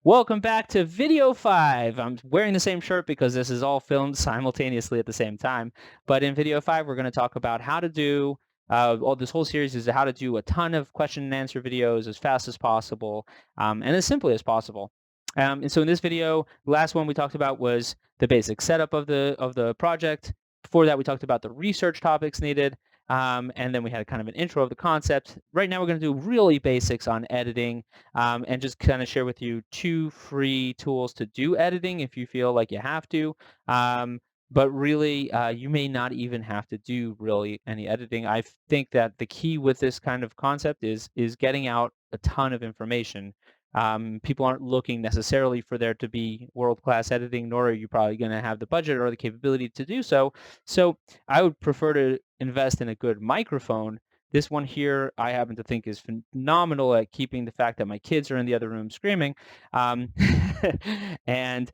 Welcome back to Video 5. I'm wearing the same shirt because this is all filmed simultaneously at the same time. But in Video 5, we're going to talk about how to do, all this whole series is how to do a ton of question and answer videos as fast as possible, and as simply as possible. And so in this video, the last one we talked about was the basic setup of the project. Before that, we talked about the research topics needed. And then we had kind of an intro of the concept. Right now, we're going to do really basics on editing, and just kind of share with you two free tools to do editing if you feel like you have to. But really, you may not even have to do really any editing. I think that the key with this kind of concept is getting out a ton of information. People aren't looking necessarily for there to be world-class editing, nor are you probably going to have the budget or the capability to do so. So I would prefer to invest in a good microphone. This one here, I happen to think is phenomenal at keeping the fact that my kids are in the other room screaming, um, and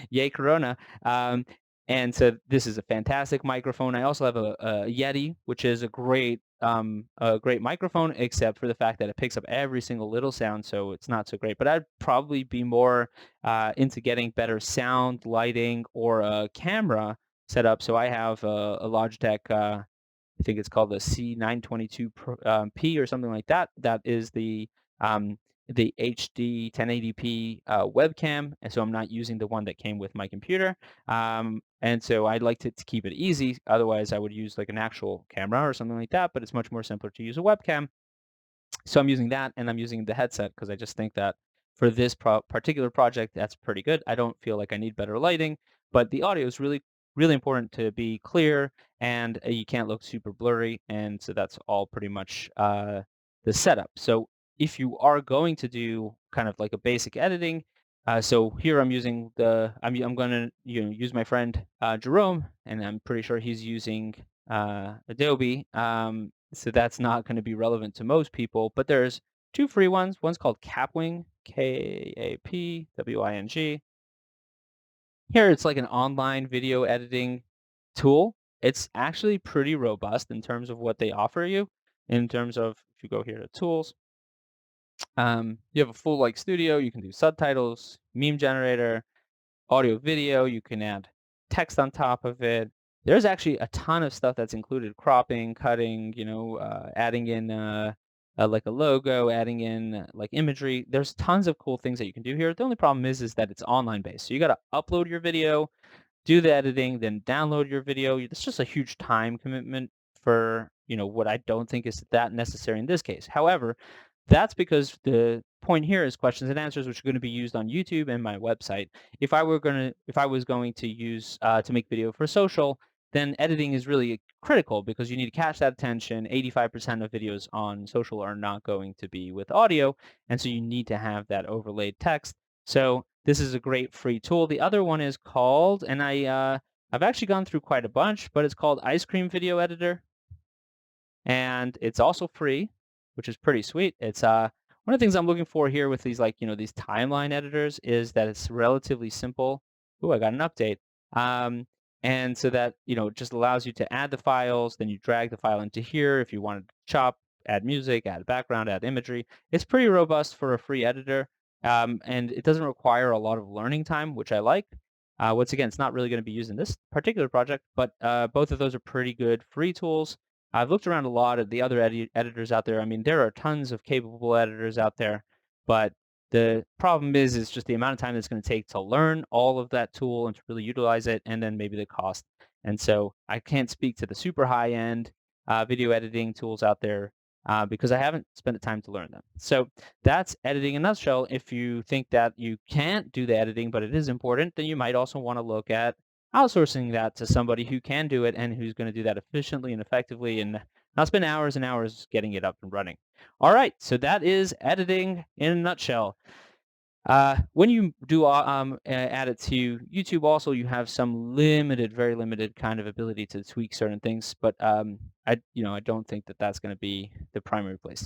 yay Corona. Um, and so this is a fantastic microphone. I also have a Yeti, which is a great microphone, except for the fact that it picks up every single little sound, so it's not so great. But I'd probably be more into getting better sound, lighting, or a camera set up. So I have a Logitech. I think it's called the C922 P or something like that. That is the HD 1080p webcam, and so I'm not using the one that came with my computer. And so I'd like to keep it easy. Otherwise, I would use like an actual camera or something like that. But it's much more simpler to use a webcam. So I'm using that, and I'm using the headset because I just think that for this particular project, that's pretty good. I don't feel like I need better lighting, but the audio is really, really important to be clear, and you can't look super blurry. And so that's all pretty much the setup. So if you are going to do kind of like a basic editing, so here I'm using I'm going to use my friend Jerome, and I'm pretty sure he's using Adobe. So that's not going to be relevant to most people, but there's two free ones. One's called Capwing, Kapwing. Here it's like an online video editing tool. It's actually pretty robust in terms of what they offer you. In terms of if you go here to tools, you have a full like studio. You can do subtitles, meme generator, audio video, you can add text on top of it. There's actually a ton of stuff that's included, cropping, cutting, adding in like a logo, adding in like imagery. There's tons of cool things that you can do here. The only problem is that it's online based. So you got to upload your video, do the editing, then download your video. It's just a huge time commitment for, what I don't think is that necessary in this case. However, that's because the point here is questions and answers, which are going to be used on YouTube and my website. If I was going to use to make video for social, then editing is really critical because you need to catch that attention. 85% of videos on social are not going to be with audio, and so you need to have that overlaid text. So this is a great free tool. The other one is called, and I've actually gone through quite a bunch, but it's called Ice Cream Video Editor, and it's also free, which is pretty sweet. It's one of the things I'm looking for here with these these timeline editors is that it's relatively simple. Ooh, I got an update. Um, and so that it just allows you to add the files, then you drag the file into here if you wanted to chop, add music, add background, add imagery. It's pretty robust for a free editor, and it doesn't require a lot of learning time, which I like. Once again, it's not really going to be used in this particular project, but both of those are pretty good free tools. I've looked around a lot at the other editors out there. I mean, there are tons of capable editors out there, but the problem is just the amount of time it's going to take to learn all of that tool and to really utilize it, and then maybe the cost. And so I can't speak to the super high-end video editing tools out there because I haven't spent the time to learn them. So that's editing in a nutshell. If you think that you can't do the editing, but it is important, then you might also want to look at outsourcing that to somebody who can do it and who's going to do that efficiently and effectively and not spend hours and hours getting it up and running. All right, so that is editing in a nutshell. When you do add it to YouTube, also you have some limited, very limited kind of ability to tweak certain things, but I don't think that that's going to be the primary place.